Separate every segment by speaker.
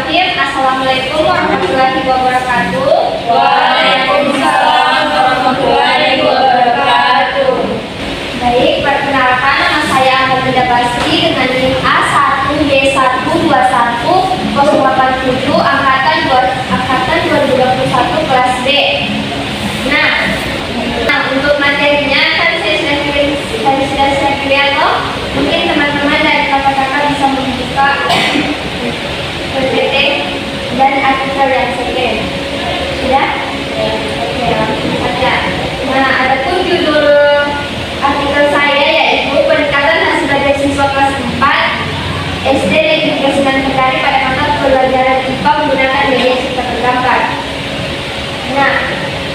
Speaker 1: Bismillahirrahmanirrahim. Assalamualaikum warahmatullahi wabarakatuh.
Speaker 2: Waalaikumsalam warahmatullahi wabarakatuh.
Speaker 1: Baik, perkenalkan nama saya Amelia Basri dengan NIM A1B121 angkatan 2021 kelas B. Nah, untuk materinya kan saya sudah clear loh. Mungkin teman-teman dari kakak-kakak bisa membuka PPT dan artikel yang second. Sudah? Oke, langsung saja. Nah, adapun judul artikel saya yaitu peningkatan hasil belajar siswa kelas 4 SD Negeri Kesunan Kendari pada mata pelajaran IPA menggunakan media cetak tergambar. Nah,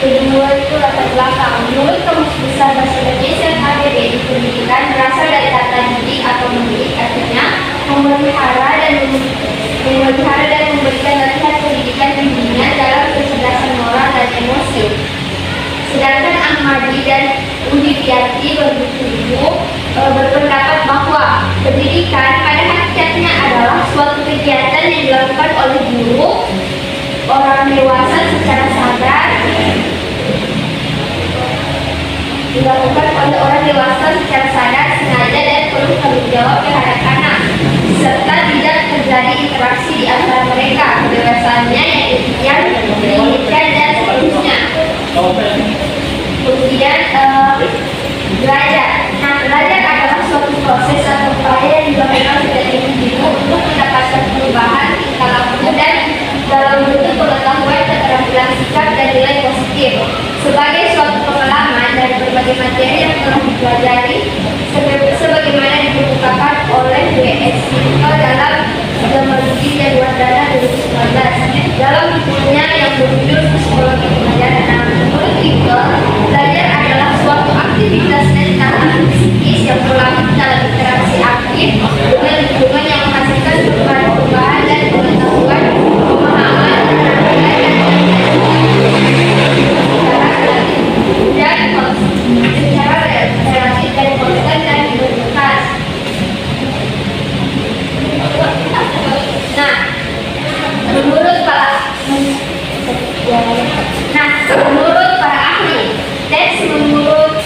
Speaker 1: kedua itu latar belakang. Menurut Kamus Besar Bahasa Indonesia KBBI, pendidikan berasal dari kata didik atau mendidik, artinya memelihara dan memberikan latihan pendidikan bimbingan dalam kecerdasan moral dan emosi. Sedangkan Ahmadi dan Udiviati berpendapat bahwa pendidikan pada hakikatnya adalah suatu kegiatan yang dilakukan oleh guru orang dewasa secara sadar, sengaja dan penuh tanggung jawab terhadap anak, serta tidak terjadi interaksi di antara mereka. Kedewasaannya yang diinginkan dan seterusnya. Kemudian belajar. Nah, belajar adalah suatu proses atau upaya yang dilakukan setiap individu untuk mendapatkan perubahan tingkah laku dan dalam bentuk pengetahuan, keterampilan sikap dan nilai positif sebagai suatu pengalaman dari berbagai materi yang telah dipelajari sebagaimana dikemukakan oleh W.S. Winkel dalam Metodologi dan Wardana 2019 dalam bukunya yang berjudul Psikologi Pembelajaran. Nah, menurut Winkel, belajar adalah suatu aktivitas mental atau psikis yang berlaku dalam interaksi aktif dengan lingkungan yang menghasilkan perubahan dan pengetahuan, pemahaman, secara relatif dan konstan dan berintegritas. Menurut para ahli, teks menurut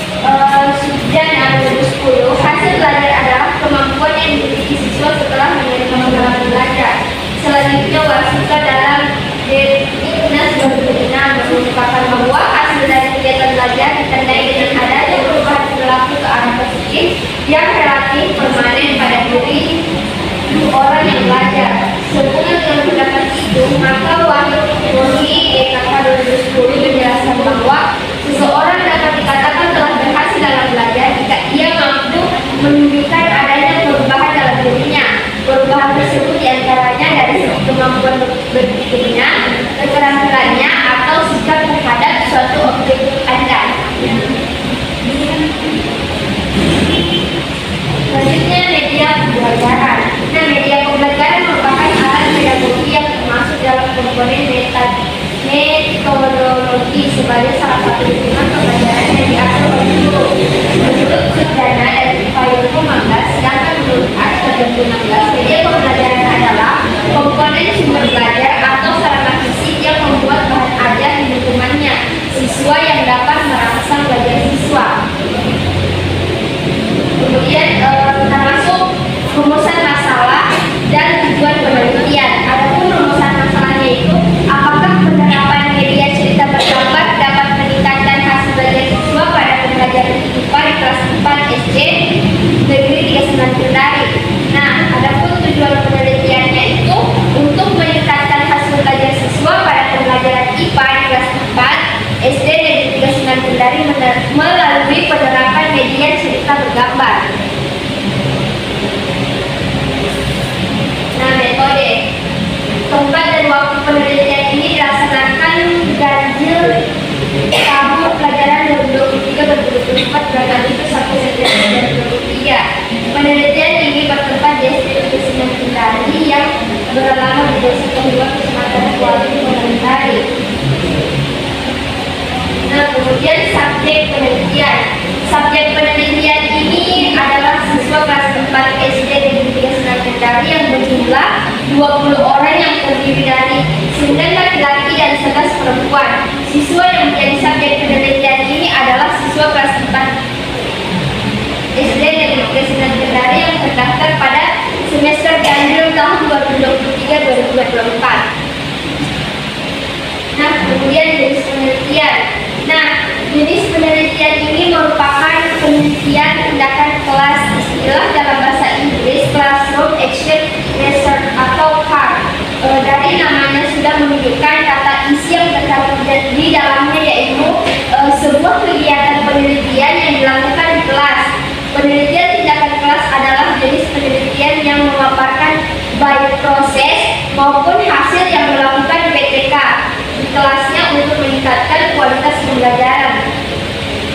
Speaker 1: Sujana 2010, hasil belajar adalah kemampuan yang dimiliki siswa setelah menerima pengalaman belajar. Selanjutnya, Wasika dalam Deknas 2006 mengungkapkan bahwa hasil dari kegiatan belajar ditandai dengan adanya perubahan perilaku ke arah positif yang relatif permanen pada diri orang yang belajar. Sehubungan dengan pendapat itu, maka Wahyu DKK 2010 menjelaskan bahwa seseorang dapat dikatakan telah berhasil dalam belajar jika ia mampu menunjukkan adanya perubahan dalam dirinya. Perubahan tersebut diantaranya dari segi kemampuan berpikirnya, keterampilannya, atau sikap terhadap suatu objek Anda. Selanjutnya, media pembelajaran. Nah, media pembelajaran merupakan alat pedagogi yang termasuk dalam komponen metodologi sebagai salah satu lingkungan pembelajaran yang diatur oleh guru. Menurut Sujana dan Payung 15, sedangkan menurut Aksar 2016, media pembelajaran adalah komponen sumber belajar atau sarana fisik yang membuat bahan ajar di lingkungannya siswa yang dapat merangsang belajar siswa. Kemudian termasuk rumusan masalah dan tujuan penelitian. Adapun rumusan masalahnya itu, apakah penerapan media cerita bergambar dapat meningkatkan hasil belajar siswa pada pembelajaran IPA di kelas 4 SD Negeri Kesunan Kendari. Nah, adapun tujuan penelitiannya itu untuk meningkatkan hasil belajar siswa pada pembelajaran IPA di kelas 4 SD Negeri Kesunan Kendari melalui penerapan media cerita bergambar. Nah, metode tempat dan waktu penelitian ini dilaksanakan ganjil tahun pelajaran 2023-2024 berada di 1 September 2023. Penelitian ini bertempat di SD Kesunan Kendari yang beralamat di Desa Kedua, Kecamatan Kuala Kendari. Nah, kemudian subjek penelitian. Subjek penelitian ini adalah siswa kelas 4 SD Negeri Kesunan Kendari yang berjumlah 20 orang yang terdiri perempuan. Siswa yang menjadi subjek penelitian ini adalah siswa kelas 4 SD Negeri Kristen Kendari yang terdaftar pada semester ganjil tahun 2023-2024. Nah, kemudian jenis penelitian. Nah, jenis penelitian ini merupakan penelitian tindakan kelas, istilah dalam bahasa Inggris classroom action research atau CAR. Dari namanya sudah menunjukkan kata isi yang terkandung di dalamnya, yaitu sebuah kegiatan penelitian yang dilakukan di kelas. Penelitian tindakan kelas adalah jenis penelitian yang memaparkan baik proses maupun hasil yang dilakukan PTK di kelasnya untuk meningkatkan kualitas pembelajaran.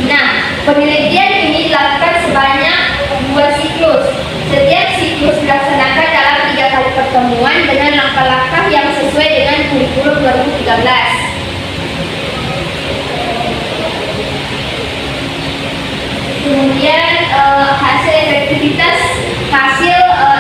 Speaker 1: Nah, penelitian ini dilakukan sebanyak 2 siklus. Setiap siklus dilaksanakan dalam 3 kali pertemuan dengan langkah-langkah yang sesuai dengan kurikulum 2013. Kemudian hasil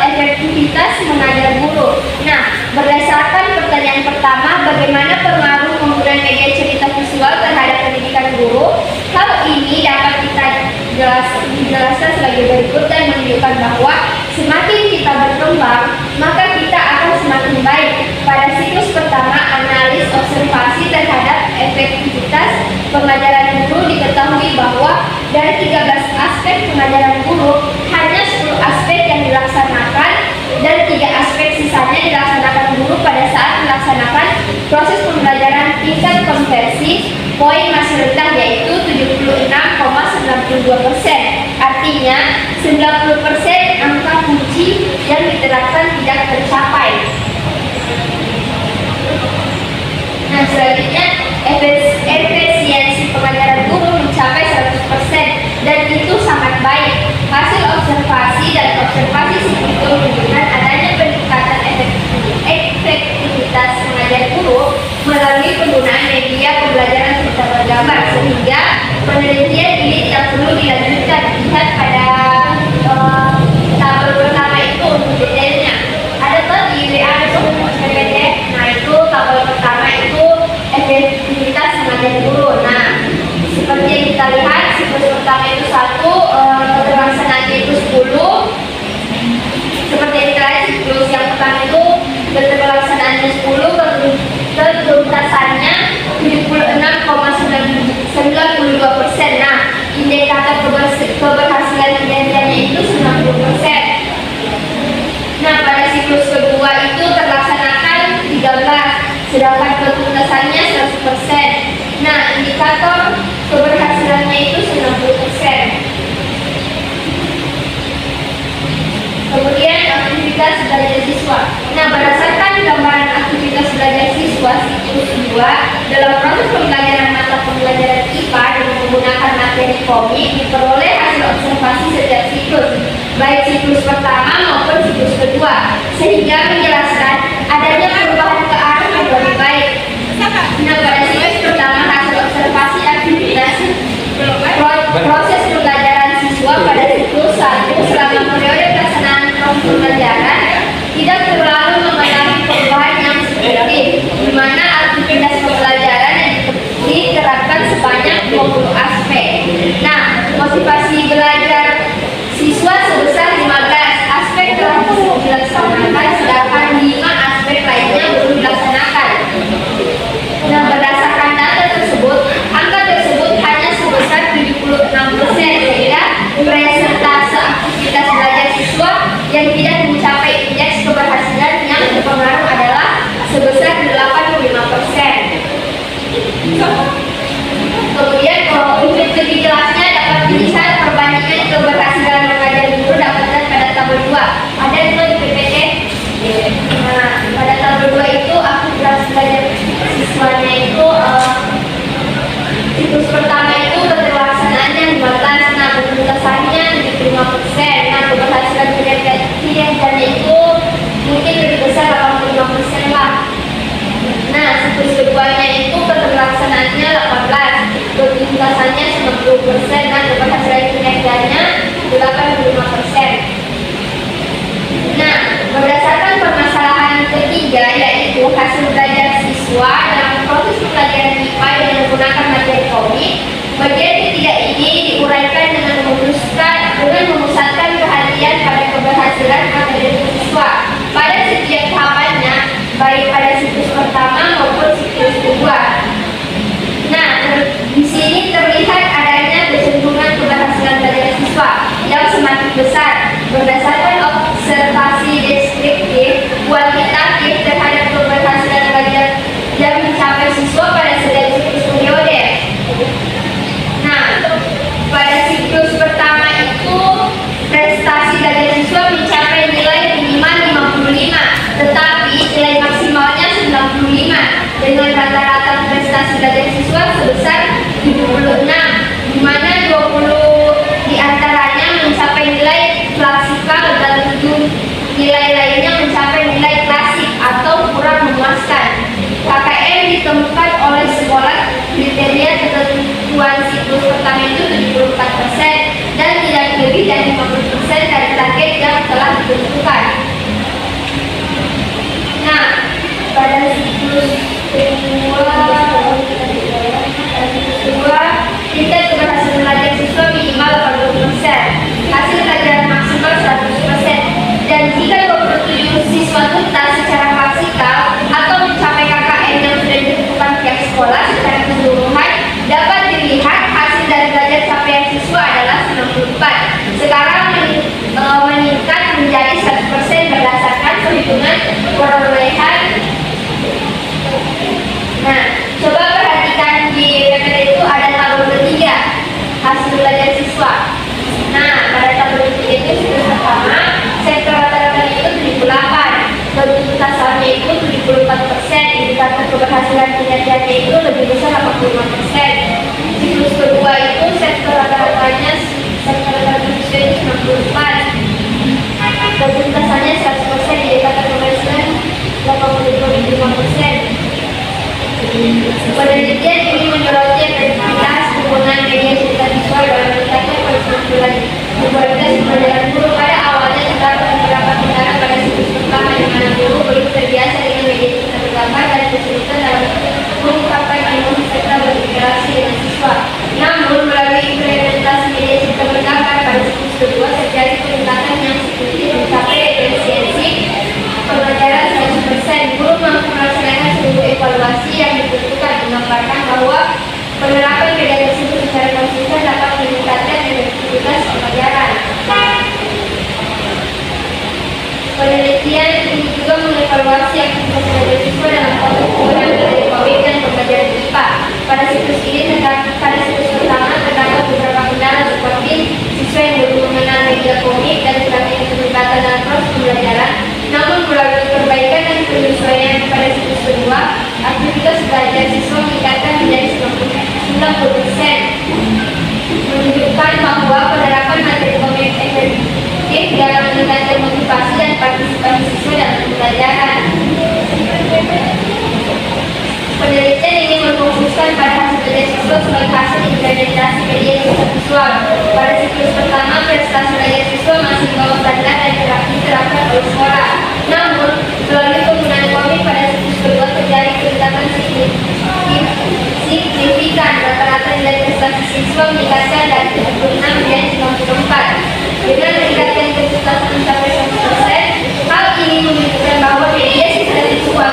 Speaker 1: efektivitas mengajar guru. Nah, berdasarkan pertanyaan pertama, bagaimana pengaruh penggunaan media cerita visual terhadap pendidikan guru? Hal ini dapat kita jelaskan sebagai berikut dan menunjukkan bahwa semakin kita berkembang, maka kita akan semakin baik. Pada siklus pertama, analis observasi terhadap efektivitas pengajaran guru, diketahui bahwa dari 13 aspek pengajaran guru, hanya 10 aspek yang dilaksanakan dan 3 aspek sisanya dilaksanakan guru pada saat melaksanakan proses pembelajaran tingkat konversi poin masih rendah, yaitu 76,92%. Artinya 90% angka kunci yang diterapkan tidak tercapai. Nah, selanjutnya efisiensi pengajaran guru mencapai 100% dan itu sangat baik. Hasil observasi dan observasi itu menunjukkan adanya peningkatan efektivitas pengajar guru melalui penggunaan media pembelajaran serta bergambar, sehingga penelitian ini tidak perlu dilanjutkan. Lihat pada tabel pertama itu untuk detailnya. Ada tuh di WA itu PPT. Nah, itu tabel pertama itu efektivitas pengajar guru. Nah, seperti yang kita lihat, siklus pertama itu 1, keterlaksanaannya itu 10. Seperti yang kita lihat, siklus yang pertama itu keterlaksanaannya 10, ketuntasannya 76,92%. Nah, indikator keberhasilan kinerjanya itu 90%. Nah, pada siklus kedua itu terlaksanakan 13, sedangkan ketuntasannya 100%. Nah, indikator keberhasilannya itu 90%. Kemudian aktivitas belajar siswa. Nah, berdasarkan gambaran aktivitas belajar siswa siklus 2 dalam proses pembelajaran mata pembelajaran IPA dengan menggunakan materi komik, diperoleh hasil observasi setiap siklus, baik siklus pertama maupun siklus kedua, sehingga menjelaskan adanya perubahan ke arah yang lebih baik. Nah, pada siklus pertama hasil observasi aktivitas proses pembelajaran siswa pada siklus 1 selama periode pelaksanaan proses pembelajaran tidak terlalu mengalami perubahan yang signifikan, di mana aktivitas pembelajaran yang diterapkan sebanyak 20 aspek. Nah, motivasi belajar siswa sebesar 15 aspek telah dilaksanakan, sedangkan 5 aspek lainnya belum dilaksanakan. Nah, berdasarkan data tersebut, angka tersebut hanya sebesar 76%, sehingga presentase aktivitas belajar siswa yang tidak mencapai indeks keberhasilan yang berpengaruh adalah sebesar 85%. Kemudian untuk lebih jelasnya dapat dilihat perbandingan keberhasilan mengajar guru dapatkan pada tabel 2. Ada itu di PPT. Nah, pada tabel 2 itu aktivitas belajar siswanya itu siklus pertama itu keterlaksanaannya 15, nah ketuntasannya 75%, nah keberhasilan kinerjanya itu mungkin lebih besar 85% lah. Nah, siklus keduanya itu keterlaksanaannya 18, ketuntasannya 90%, nah keberhasilan kinerjanya 85%. Nah, berdasarkan permasalahan ketiga, yaitu hasil belajar siswa dalam proses pembelajaran keberhasilan kinerjanya itu lebih besar 85%. Siklus kedua itu sektor rata-ratanya siswa itu 94. Ketuntasannya 100%, dikatakan keberhasilan 85%. Penelitian ini menyoroti efektivitas penggunaan media cerita visual dalam meningkatkan keberhasilan pembelajaran guru. Pada awalnya terdapat beberapa kendala pada siklus pertama di mana guru belum terbiasa dengan media cerita bergambar dan kesulitan dalam mengungkapkan emosi serta berinteraksi dengan siswa. Namun melalui implementasi media cerita bergambar pada siklus kedua terjadi peningkatan yang signifikan mencapai efisiensi pembelajaran 100%. Guru mampu melaksanakan seluruh evaluasi yang dibutuhkan, menggambarkan bahwa penerapan media tersebut secara konsisten dapat meningkatkan efektivitas pembelajaran. Penelitian ini juga mengevaluasi aktivitas belajar siswa dalam konteks penggunaan materi komik dan pembelajaran IPA. Pada siklus pertama terdapat beberapa kendala seperti siswa yang belum mengenal media komik dan kurangnya keterlibatan dalam proses pembelajaran. Namun melalui perbaikan dan penyesuaian pada siklus kedua, aktivitas belajar siswa meningkatkan menjadi 90%, menunjukkan bahwa penerapan materi komik efektif dalam meningkatkan motivasi dan partisipasi siswa dalam pembelajaran. Penelitian ini memfokuskan pada hasil belajar siswa sebagai hasil implementasi media cerita visual. Pada siklus pertama, prestasi belajar siswa masih di bawah standar dan diterapkan oleh sekolah. Namun, melalui penggunaan komik pada siklus kedua terjadi peningkatan signifikan. Rata-rata nilai prestasi siswa meningkatkan dari 76 menjadi 94. Dengan meningkatkan ketuntasan mencapai 100%, hal ini menunjukkan bahwa media cerita visual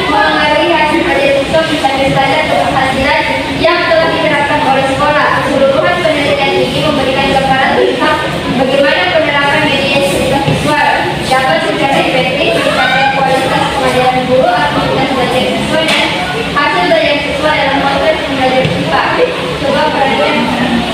Speaker 1: mengaruhi hasil belajar siswa mencapai standar keberhasilan yang telah diterapkan oleh sekolah. Keseluruhan penelitian ini memberikan gambaran tentang bagaimana penerapan media cerita visual dapat secara efektif meningkatkan kualitas pembelajaran guru, aktivitas belajar siswa, dan hasil belajar siswa dalam konteks pembelajaran IPA. Coba perhatikan gambaran ini.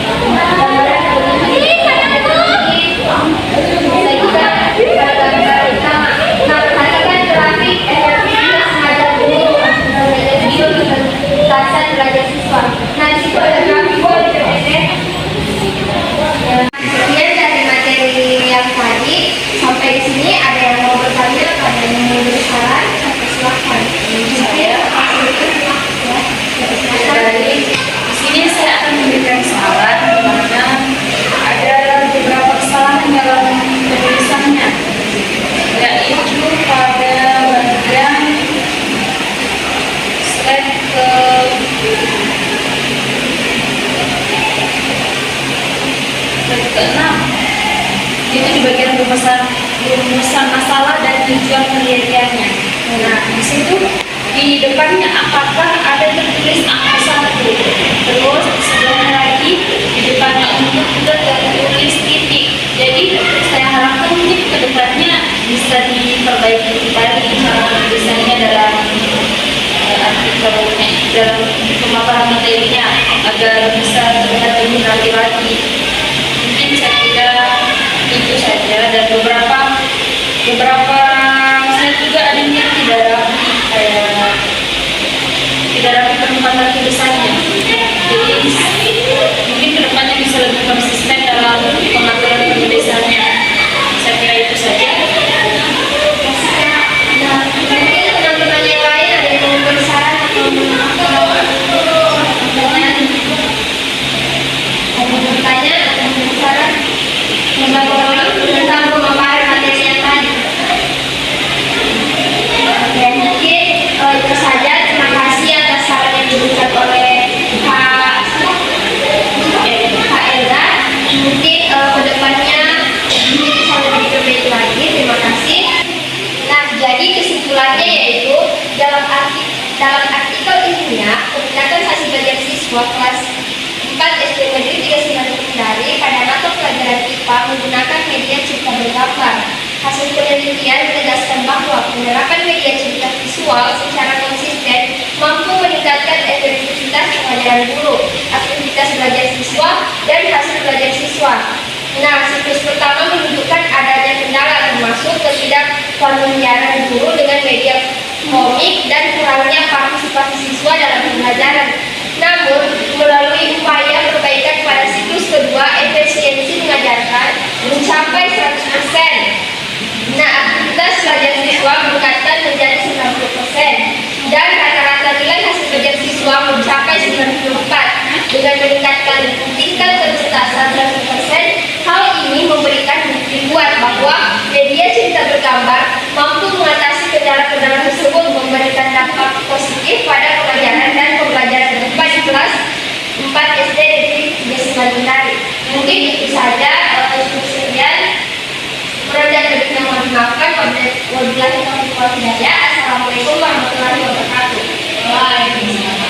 Speaker 1: Nah, perhatikan grafik efektivitas mengajar guru, belajar video, ketuntasan belajar siswa. Nah, di situ ada grafik boleh diperhatikan. Sekian dari materi yang tadi. Sampai di sini ada yang mau bertanya, ada yang mau bersaran, silakan.
Speaker 2: Dari sini saya akan memberikan saran karena ada beberapa kesalahan dalam penulisannya, yaitu pada bagian slide ke-6 itu di bagian rumusan masalah dan tujuan penelitiannya. Nah, di situ di depannya apakah ada tertulis angka 1, terus sebelumnya lagi di depannya untuk juga tertulis titik. Jadi saya harapkan mungkin ke depannya bisa diperbaiki kembali cara penulisannya dalam artikelnya, dalam pemaparan materinya agar bisa terlihat lebih rapi lagi. Mungkin saya kira itu saja, dan beberapa slide juga ada yang tidak rapi, kayak tidak rapi penempatan tulisannya. Jadi mungkin kedepannya bisa lebih konsisten dalam pengaturan penulisannya. Saya kira itu saja.
Speaker 1: Nah, mungkin teman-teman yang lain ada yang mau bersaran atau bertanya atau bersaran tentang pemaparan materi yang tadi. Oke, mungkin itu saja. Terima kasih atas saran yang diberikan oleh Kak Elda. Mungkin kedepannya bisa lebih perbaiki lagi. Terima kasih. Nah, jadi kesimpulannya yaitu dalam artikel ilmiah peminatan hasil belajar siswa kelas 4 SD Negeri 39 Kendari pada mata pelajaran IPA menggunakan media cerita bergambar. Hasil penelitian menegaskan bahwa penerapan media cerita visual secara konsisten mampu meningkatkan efektivitas pengajaran guru, aktivitas belajar siswa, dan hasil belajar siswa. Nah, siklus pertama menunjukkan adanya kendala termasuk ketidakfamiliaran guru dengan media komik dan kurang dalam pembelajaran. Namun, melalui upaya perbaikan pada siklus kedua, efisiensi mengajarkan mencapai 100%. Nah, aktivitas belajar siswa meningkatkan menjadi 90%. Dan rata-rata nilai hasil belajar siswa mencapai 94. Dengan meningkatkan tingkat keberhasilan 100%, hal ini memberikan bukti kuat bahwa media cerita bergambar mampu mengatasi kendala-kendala tersebut, memberikan dampak positif pada pelajaran dan pembelajaran terdepan di kelas 4 SD Negeri Desa Bintari. Mungkin itu saja. Sekian. Kurang dan lebihnya mohon dimaafkan. Wabillahi taufiq wal hidayah. Assalamualaikum warahmatullahi wabarakatuh.
Speaker 2: Waalaikumsalam.